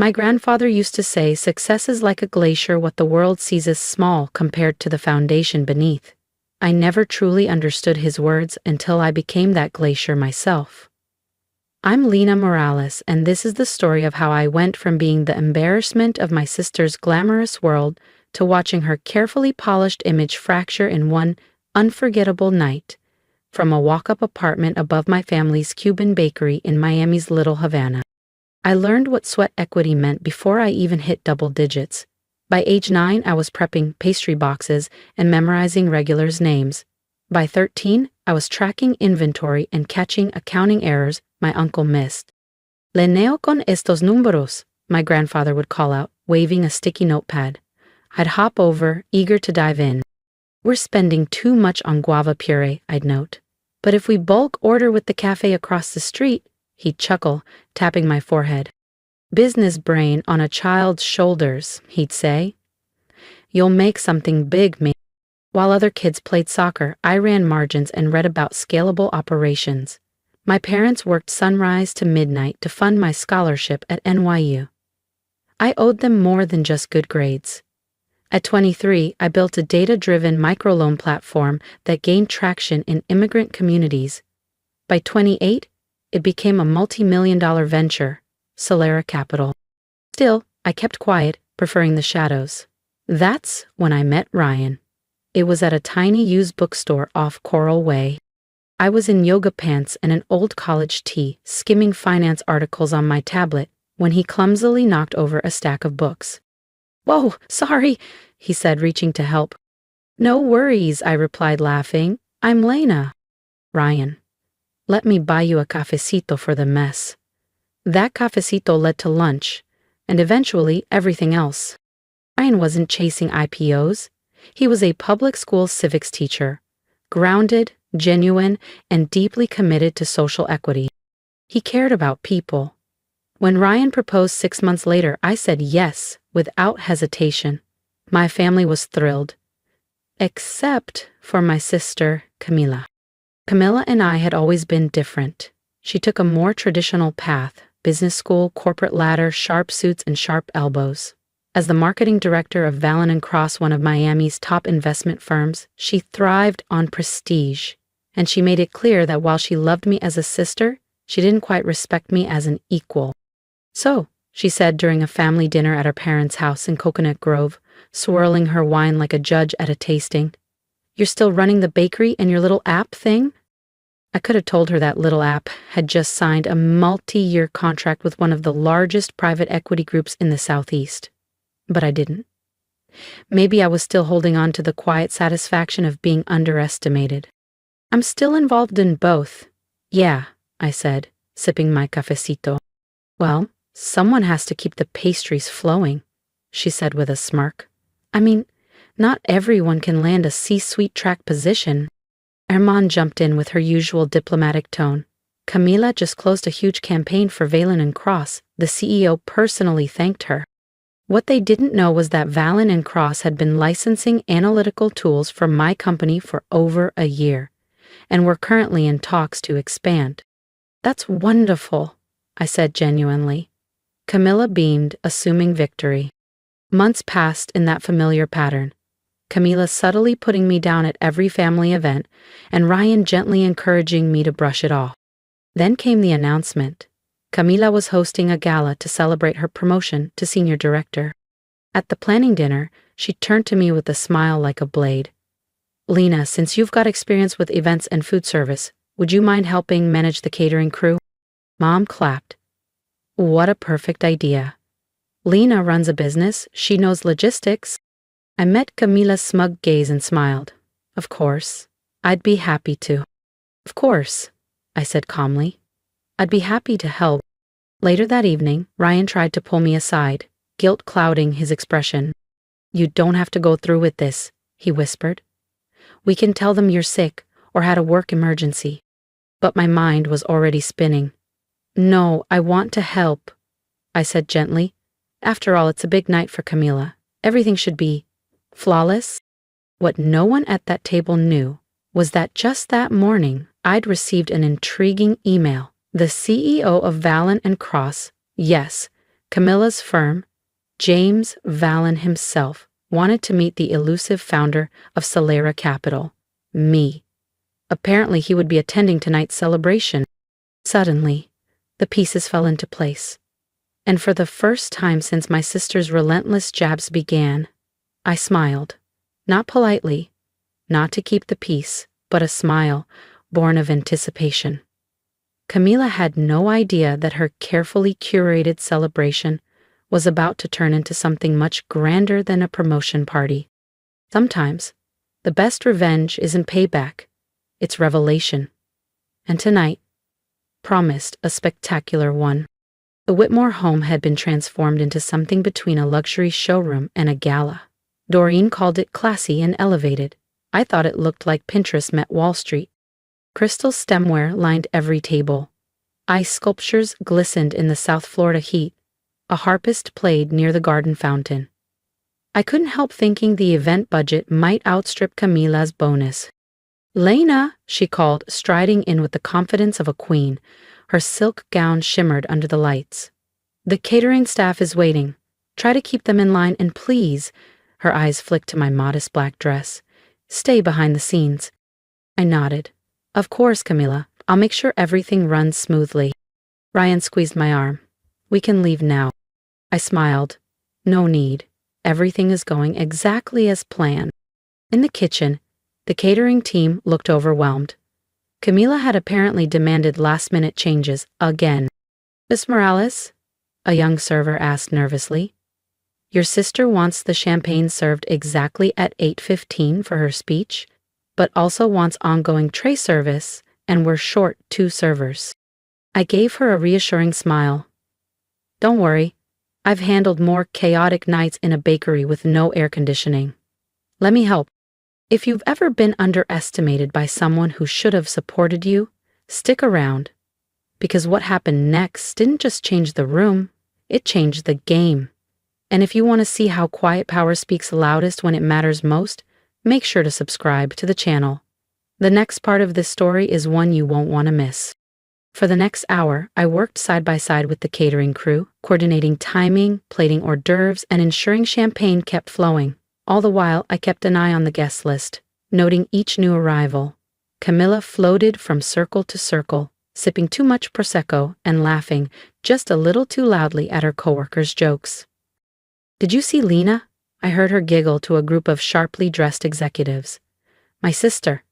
My grandfather used to say success is like a glacier, what the world sees as small compared to the foundation beneath. I never truly understood his words until I became that glacier myself. I'm Lena Morales, and this is the story of how I went from being the embarrassment of my sister's glamorous world to watching her carefully polished image fracture in one unforgettable night, from a walk-up apartment above my family's Cuban bakery in Miami's Little Havana. I learned what sweat equity meant before I even hit double digits. By age 9, I was prepping pastry boxes and memorizing regulars' names. By 13, I was tracking inventory and catching accounting errors my uncle missed. "Leneo con estos números," my grandfather would call out, waving a sticky notepad. I'd hop over, eager to dive in. "We're spending too much on guava puree," I'd note. "But if we bulk order with the cafe across the street," he'd chuckle, tapping my forehead. "Business brain on a child's shoulders," he'd say. "You'll make something big, mate." While other kids played soccer, I ran margins and read about scalable operations. My parents worked sunrise to midnight to fund my scholarship at NYU. I owed them more than just good grades. At 23, I built a data-driven microloan platform that gained traction in immigrant communities. By 28, it became a multi-million-dollar venture, Solera Capital. Still, I kept quiet, preferring the shadows. That's when I met Ryan. It was at a tiny used bookstore off Coral Way. I was in yoga pants and an old college tee, skimming finance articles on my tablet, when he clumsily knocked over a stack of books. "Whoa, sorry," he said, reaching to help. "No worries," I replied, laughing. "I'm Lena." "Ryan, let me buy you a cafecito for the mess." That cafecito led to lunch, and eventually everything else. Ryan wasn't chasing IPOs. He was a public school civics teacher, grounded, genuine, and deeply committed to social equity. He cared about people. When Ryan proposed 6 months later, I said yes, without hesitation. My family was thrilled. Except for my sister, Camila. Camila and I had always been different. She took a more traditional path: business school, corporate ladder, sharp suits, and sharp elbows. As the marketing director of Vallon & Cross, one of Miami's top investment firms, she thrived on prestige. And she made it clear that while she loved me as a sister, she didn't quite respect me as an equal. "So," she said during a family dinner at her parents' house in Coconut Grove, swirling her wine like a judge at a tasting, "you're still running the bakery and your little app thing?" I could have told her that little app had just signed a multi-year contract with one of the largest private equity groups in the Southeast. But I didn't. Maybe I was still holding on to the quiet satisfaction of being underestimated. "I'm still involved in both." "Yeah," I said, sipping my cafecito. "Well, someone has to keep the pastries flowing," she said with a smirk. "I mean, not everyone can land a C-suite track position." Herman jumped in with her usual diplomatic tone. "Camila just closed a huge campaign for Vallon & Cross. The CEO personally thanked her." What they didn't know was that Vallon & Cross had been licensing analytical tools for my company for over a year, and were currently in talks to expand. "That's wonderful," I said genuinely. Camila beamed, assuming victory. Months passed in that familiar pattern. Camila subtly putting me down at every family event, and Ryan gently encouraging me to brush it off. Then came the announcement. Camila was hosting a gala to celebrate her promotion to senior director. At the planning dinner, she turned to me with a smile like a blade. "Lena, since you've got experience with events and food service, would you mind helping manage the catering crew?" Mom clapped. What a perfect idea. Lena runs a business, she knows logistics. I met Camila's smug gaze and smiled. "Of course, I'd be happy to." "Of course," I said calmly. "I'd be happy to help." Later that evening, Ryan tried to pull me aside, guilt clouding his expression. "You don't have to go through with this," he whispered. "We can tell them you're sick or had a work emergency." But my mind was already spinning. "No, I want to help," I said gently. After all, it's a big night for Camila. Everything should be flawless. What no one at that table knew was that just that morning, I'd received an intriguing email. The CEO of Vallon & Cross, yes, Camilla's firm, James Vallon himself, wanted to meet the elusive founder of Solera Capital, me. Apparently he would be attending tonight's celebration. Suddenly, the pieces fell into place. And for the first time since my sister's relentless jabs began, I smiled. Not politely, not to keep the peace, but a smile born of anticipation. Camila had no idea that her carefully curated celebration was about to turn into something much grander than a promotion party. Sometimes, the best revenge isn't payback, it's revelation. And tonight promised a spectacular one. The Whitmore home had been transformed into something between a luxury showroom and a gala. Doreen called it classy and elevated. I thought it looked like Pinterest met Wall Street. Crystal stemware lined every table. Ice sculptures glistened in the South Florida heat. A harpist played near the garden fountain. I couldn't help thinking the event budget might outstrip Camila's bonus. "Lena," she called, striding in with the confidence of a queen. Her silk gown shimmered under the lights. "The catering staff is waiting. Try to keep them in line, and please," her eyes flicked to my modest black dress, "stay behind the scenes." I nodded. "Of course, Camila. I'll make sure everything runs smoothly." Ryan squeezed my arm. "We can leave now." I smiled. "No need. Everything is going exactly as planned." In the kitchen, the catering team looked overwhelmed. Camila had apparently demanded last-minute changes again. "Miss Morales?" a young server asked nervously. "Your sister wants the champagne served exactly at 8:15 for her speech, but also wants ongoing tray service, and we're short 2 servers." I gave her a reassuring smile. "Don't worry. I've handled more chaotic nights in a bakery with no air conditioning. Let me help." If you've ever been underestimated by someone who should have supported you, stick around. Because what happened next didn't just change the room, it changed the game. And if you want to see how quiet power speaks loudest when it matters most, make sure to subscribe to the channel. The next part of this story is one you won't want to miss. For the next hour, I worked side by side with the catering crew, coordinating timing, plating hors d'oeuvres, and ensuring champagne kept flowing. All the while, I kept an eye on the guest list, noting each new arrival. Camila floated from circle to circle, sipping too much Prosecco and laughing just a little too loudly at her coworkers' jokes. "Did you see Lena?" I heard her giggle to a group of sharply dressed executives. "My sister.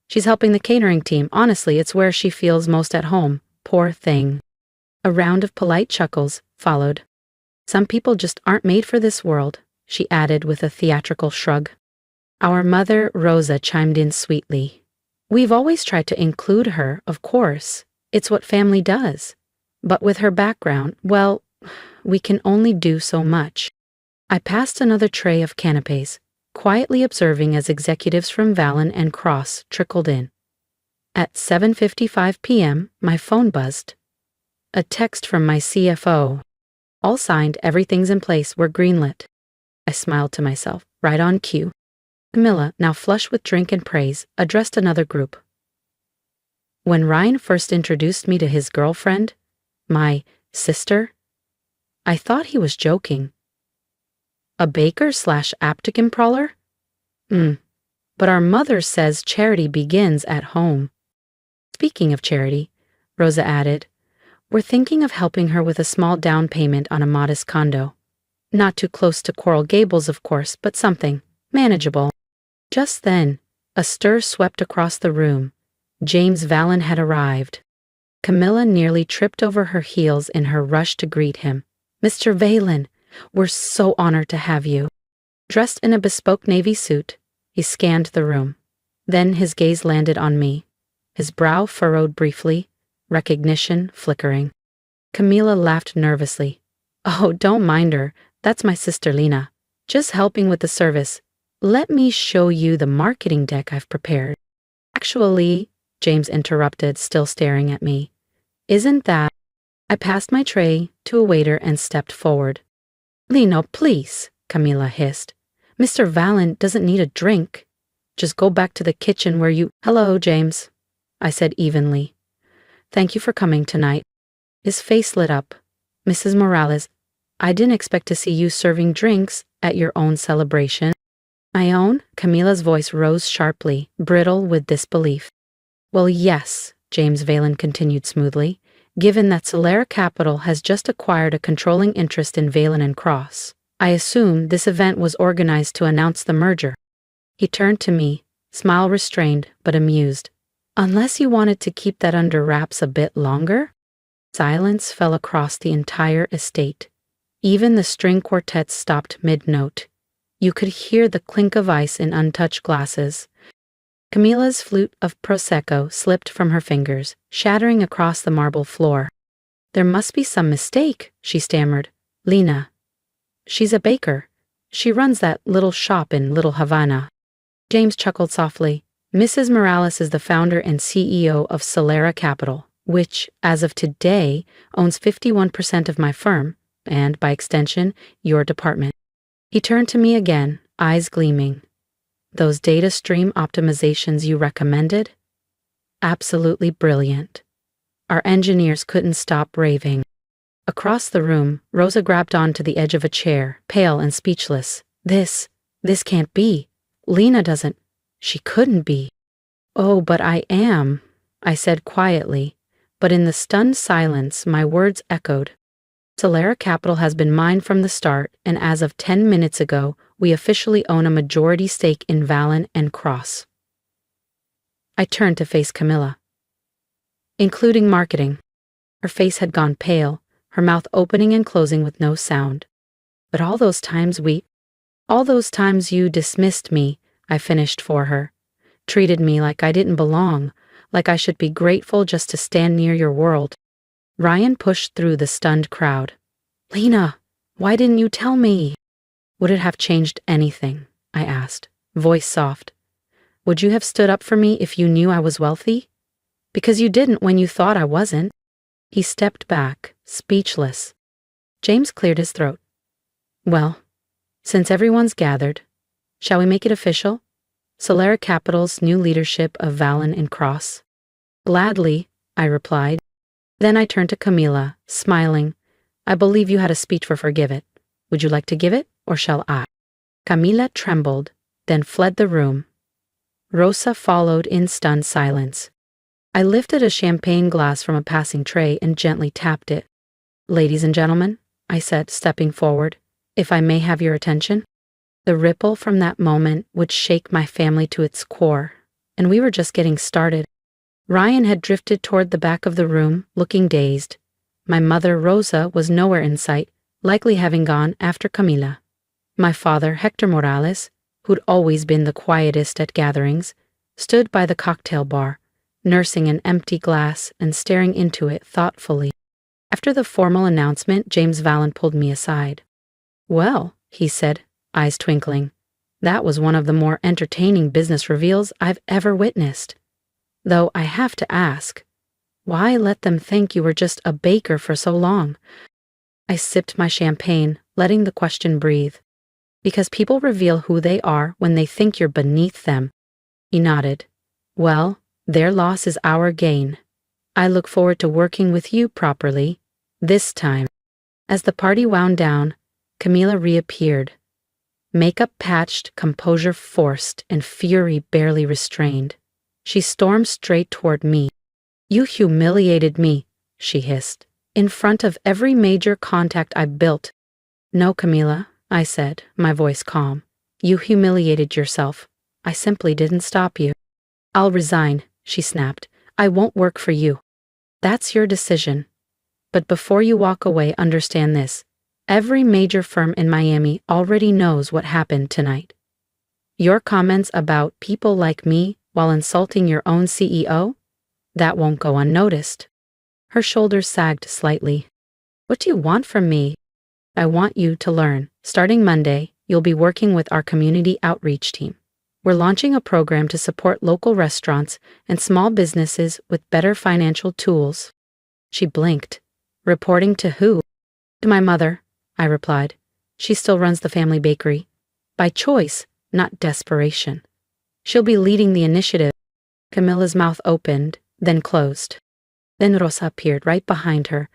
She's helping the catering team. Honestly, it's where she feels most at home. Poor thing." A round of polite chuckles followed. "Some people just aren't made for this world," she added with a theatrical shrug. Our mother, Rosa, chimed in sweetly. "We've always tried to include her, of course. It's what family does. But with her background, well, we can only do so much." I passed another tray of canapes, quietly observing as executives from Vallon and Cross trickled in. At 7:55 p.m., my phone buzzed. A text from my CFO. "All signed, everything's in place, we're greenlit." I smiled to myself, right on cue. Camila, now flush with drink and praise, addressed another group. When Ryan first introduced me to his girlfriend, my sister, I thought he was joking. A baker/applicant prowler? But our mother says charity begins at home. Speaking of charity, Rosa added, we're thinking of helping her with a small down payment on a modest condo. Not too close to Coral Gables, of course, but something manageable. Just then, a stir swept across the room. James Vallon had arrived. Camilla nearly tripped over her heels in her rush to greet him. "Mr. Vallon, we're so honored to have you." Dressed in a bespoke navy suit, he scanned the room. Then his gaze landed on me. His brow furrowed briefly, recognition flickering. Camilla laughed nervously. "Oh, don't mind her. That's my sister Lena. Just helping with the service. Let me show you the marketing deck I've prepared." "Actually," James interrupted, still staring at me. "Isn't that—" I passed my tray to a waiter and stepped forward. "Lena, please," Camilla hissed. "Mr. Vallon doesn't need a drink. Just go back to the kitchen where you—" "Hello, James," I said evenly. "Thank you for coming tonight." His face lit up. "Mrs. Morales, I didn't expect to see you serving drinks at your own celebration. My own? Camila's voice rose sharply, brittle with disbelief. Well, yes, James Valen continued smoothly, given that Solera Capital has just acquired a controlling interest in Valen and Cross. I assume this event was organized to announce the merger. He turned to me, smile restrained but amused. Unless you wanted to keep that under wraps a bit longer? Silence fell across the entire estate. Even the string quartets stopped mid-note. You could hear the clink of ice in untouched glasses. Camila's flute of Prosecco slipped from her fingers, shattering across the marble floor. There must be some mistake, she stammered. Lena. She's a baker. She runs that little shop in Little Havana. James chuckled softly. Mrs. Morales is the founder and CEO of Solera Capital, which, as of today, owns 51% of my firm, and, by extension, your department. He turned to me again, eyes gleaming. Those data stream optimizations you recommended? Absolutely brilliant. Our engineers couldn't stop raving. Across the room, Rosa grabbed onto the edge of a chair, pale and speechless. This can't be. Lena doesn't. She couldn't be. Oh, but I am, I said quietly, but in the stunned silence my words echoed. Solera Capital has been mine from the start, and as of 10 minutes ago, we officially own a majority stake in Valen and Cross. I turned to face Camilla. Including marketing. Her face had gone pale, her mouth opening and closing with no sound. But all those times you dismissed me, I finished for her. Treated me like I didn't belong, like I should be grateful just to stand near your world. Ryan pushed through the stunned crowd. Lena, why didn't you tell me? Would it have changed anything? I asked, voice soft. Would you have stood up for me if you knew I was wealthy? Because you didn't when you thought I wasn't. He stepped back, speechless. James cleared his throat. Well, since everyone's gathered, shall we make it official? Solera Capital's new leadership of Valen and Cross. Gladly, I replied. Then I turned to Camila, smiling. I believe you had a speech for Forgive It. Would you like to give it, or shall I? Camila trembled, then fled the room. Rosa followed in stunned silence. I lifted a champagne glass from a passing tray and gently tapped it. Ladies and gentlemen, I said, stepping forward, if I may have your attention. The ripple from that moment would shake my family to its core, and we were just getting started. Ryan had drifted toward the back of the room, looking dazed. My mother, Rosa, was nowhere in sight, likely having gone after Camila. My father, Hector Morales, who'd always been the quietest at gatherings, stood by the cocktail bar, nursing an empty glass and staring into it thoughtfully. After the formal announcement, James Valen pulled me aside. Well, he said, eyes twinkling, that was one of the more entertaining business reveals I've ever witnessed. Though I have to ask, why let them think you were just a baker for so long? I sipped my champagne, letting the question breathe. Because people reveal who they are when they think you're beneath them. He nodded. Well, their loss is our gain. I look forward to working with you properly, this time. As the party wound down, Camila reappeared. Makeup patched, composure forced, and fury barely restrained. She stormed straight toward me. You humiliated me, she hissed, in front of every major contact I built. No, Camila, I said, my voice calm. You humiliated yourself. I simply didn't stop you. I'll resign, she snapped. I won't work for you. That's your decision. But before you walk away, understand this. Every major firm in Miami already knows what happened tonight. Your comments about people like me while insulting your own CEO? That won't go unnoticed. Her shoulders sagged slightly. What do you want from me? I want you to learn. Starting Monday, you'll be working with our community outreach team. We're launching a program to support local restaurants and small businesses with better financial tools. She blinked. Reporting to who? To my mother, I replied. She still runs the family bakery. By choice, not desperation. She'll be leading the initiative. Camila's mouth opened, then closed. Then Rosa appeared right behind her.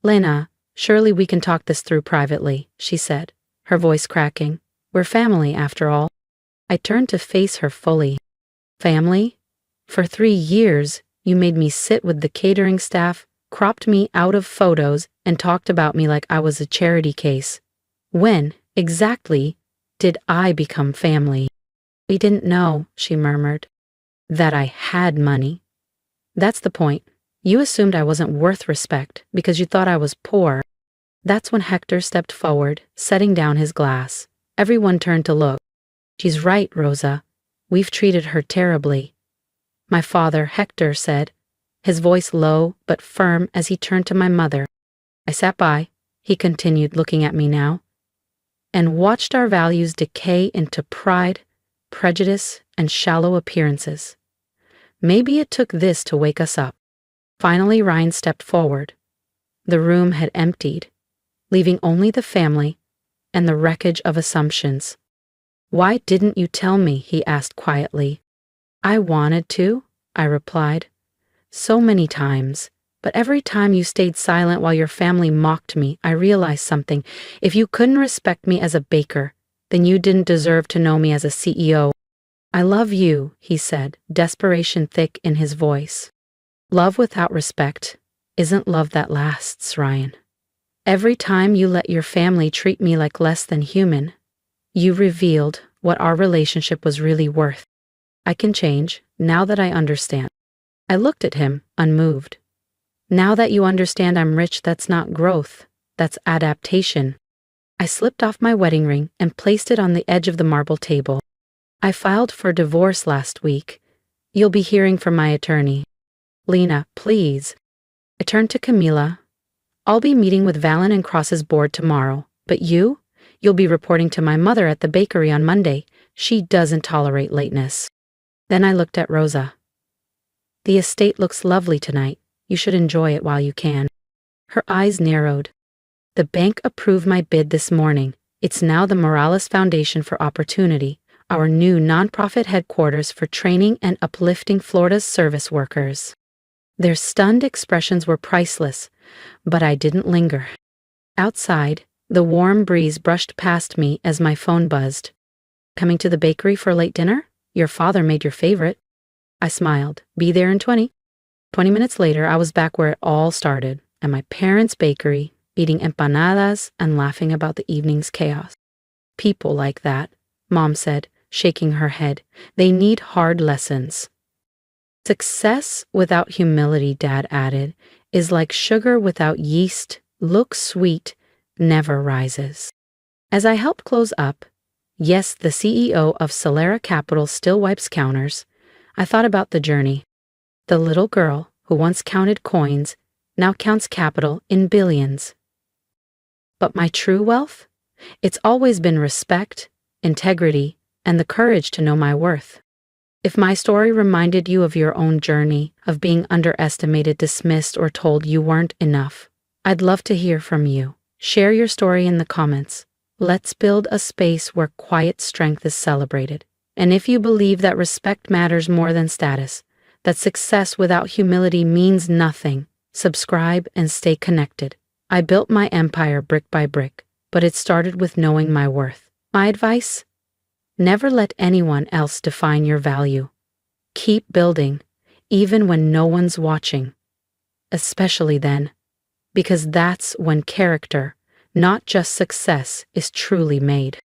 Lena, Surely we can talk this through privately, she said, her voice cracking. We're family, after all. I turned to face her fully. Family? For 3 years, you made me sit with the catering staff, cropped me out of photos, and talked about me like I was a charity case. When, exactly, did I become family? We didn't know, she murmured, that I had money. That's the point. You assumed I wasn't worth respect because you thought I was poor. That's when Hector stepped forward, setting down his glass. Everyone turned to look. She's right, Rosa. We've treated her terribly. My father, Hector, said, his voice low but firm as he turned to my mother. I sat by, he continued, looking at me now, and watched our values decay into pride, prejudice, and shallow appearances. Maybe it took this to wake us up. Finally, Ryan stepped forward. The room had emptied, leaving only the family and the wreckage of assumptions. Why didn't you tell me? He asked quietly. I wanted to, I replied. So many times. But every time you stayed silent while your family mocked me, I realized something. If you couldn't respect me as a baker, then you didn't deserve to know me as a CEO. I love you, he said, desperation thick in his voice. Love without respect isn't love that lasts, Ryan. Every time you let your family treat me like less than human, you revealed what our relationship was really worth. I can change, now that I understand. I looked at him, unmoved. Now that you understand I'm rich, that's not growth, that's adaptation. I slipped off my wedding ring and placed it on the edge of the marble table. I filed for divorce last week. You'll be hearing from my attorney. Lena, please. I turned to Camila. I'll be meeting with Valen and Cross's board tomorrow, but you'll be reporting to my mother at the bakery on Monday. She doesn't tolerate lateness. Then I looked at Rosa. The estate looks lovely tonight. You should enjoy it while you can. Her eyes narrowed. The bank approved my bid this morning. It's now the Morales Foundation for Opportunity, our new nonprofit headquarters for training and uplifting Florida's service workers. Their stunned expressions were priceless, but I didn't linger. Outside, the warm breeze brushed past me as my phone buzzed. Coming to the bakery for late dinner? Your father made your favorite. I smiled. Be there in 20. 20 minutes later, I was back where it all started, at my parents' bakery, eating empanadas and laughing about the evening's chaos. People like that, Mom said, shaking her head. They need hard lessons. Success without humility, Dad added, is like sugar without yeast, looks sweet, never rises. As I helped close up, yes, the CEO of Solera Capital still wipes counters, I thought about the journey. The little girl who once counted coins now counts capital in billions. But my true wealth? It's always been respect, integrity, and the courage to know my worth. If my story reminded you of your own journey, of being underestimated, dismissed, or told you weren't enough, I'd love to hear from you. Share your story in the comments. Let's build a space where quiet strength is celebrated. And if you believe that respect matters more than status, that success without humility means nothing, subscribe and stay connected. I built my empire brick by brick, but it started with knowing my worth. My advice? Never let anyone else define your value. Keep building, even when no one's watching. Especially then, because that's when character, not just success, is truly made.